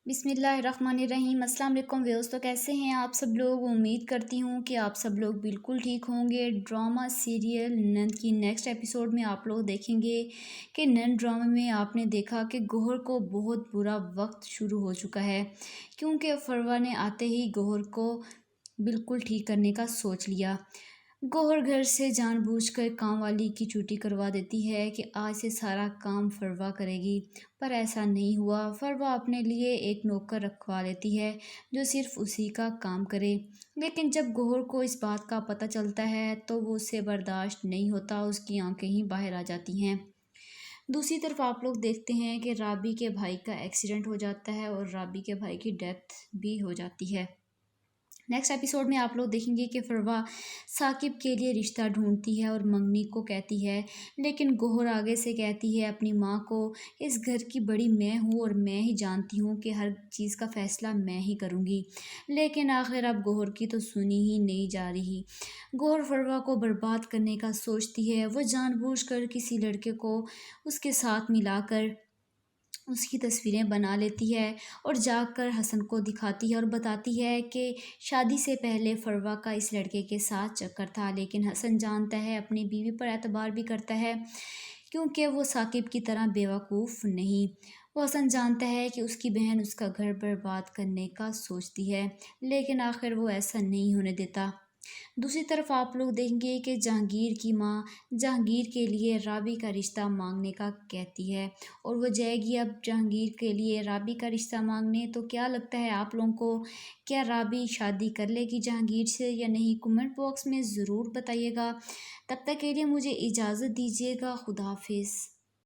بسم اللہ الرحمن الرحیم۔ السلام علیکم ویوز، تو کیسے ہیں آپ سب لوگ؟ امید کرتی ہوں کہ آپ سب لوگ بالکل ٹھیک ہوں گے۔ ڈرامہ سیریل نند کی نیکسٹ ایپیسوڈ میں آپ لوگ دیکھیں گے کہ نند ڈرامہ میں آپ نے دیکھا کہ گوہر کو بہت برا وقت شروع ہو چکا ہے، کیونکہ فروا نے آتے ہی گوہر کو بالکل ٹھیک کرنے کا سوچ لیا۔ گوہر گھر سے جان بوجھ کر کام والی کی چھٹی کروا دیتی ہے کہ آج سے سارا کام فروا کرے گی، پر ایسا نہیں ہوا۔ فروا اپنے لیے ایک نوکر رکھوا لیتی ہے جو صرف اسی کا کام کرے، لیکن جب گوہر کو اس بات کا پتہ چلتا ہے تو وہ اسے برداشت نہیں ہوتا، اس کی آنکھیں ہی باہر آ جاتی ہیں۔ دوسری طرف آپ لوگ دیکھتے ہیں کہ رابی کے بھائی کا ایکسیڈنٹ ہو جاتا ہے اور رابی کے بھائی کی ڈیتھ بھی ہو جاتی ہے۔ نیکسٹ ایپیسوڈ میں آپ لوگ دیکھیں گے کہ فروا ثاقب کے لیے رشتہ ڈھونڈتی ہے اور منگنی کو کہتی ہے، لیکن گوہر آگے سے کہتی ہے اپنی ماں کو، اس گھر کی بڑی میں ہوں اور میں ہی جانتی ہوں کہ ہر چیز کا فیصلہ میں ہی کروں گی۔ لیکن آخر اب گوہر کی تو سنی ہی نہیں جا رہی۔ گوہر فروا کو برباد کرنے کا سوچتی ہے، وہ جان بوجھ کر کسی لڑکے کو اس کے ساتھ ملا کر اس کی تصویریں بنا لیتی ہے اور جا کر حسن کو دکھاتی ہے اور بتاتی ہے کہ شادی سے پہلے فروا کا اس لڑکے کے ساتھ چکر تھا، لیکن حسن جانتا ہے، اپنی بیوی پر اعتبار بھی کرتا ہے کیونکہ وہ ثاقب کی طرح بیوقوف نہیں۔ وہ حسن جانتا ہے کہ اس کی بہن اس کا گھر برباد کرنے کا سوچتی ہے، لیکن آخر وہ ایسا نہیں ہونے دیتا۔ دوسری طرف آپ لوگ دیکھیں گے کہ جہانگیر کی ماں جہانگیر کے لیے رابی کا رشتہ مانگنے کا کہتی ہے اور وہ جائے گی اب جہانگیر کے لیے رابی کا رشتہ مانگنے۔ تو کیا لگتا ہے آپ لوگوں کو، کیا رابی شادی کر لے گی جہانگیر سے یا نہیں؟ کمنٹ باکس میں ضرور بتائیے گا۔ تب تک کے لیے مجھے اجازت دیجیے گا۔ خدا حافظ۔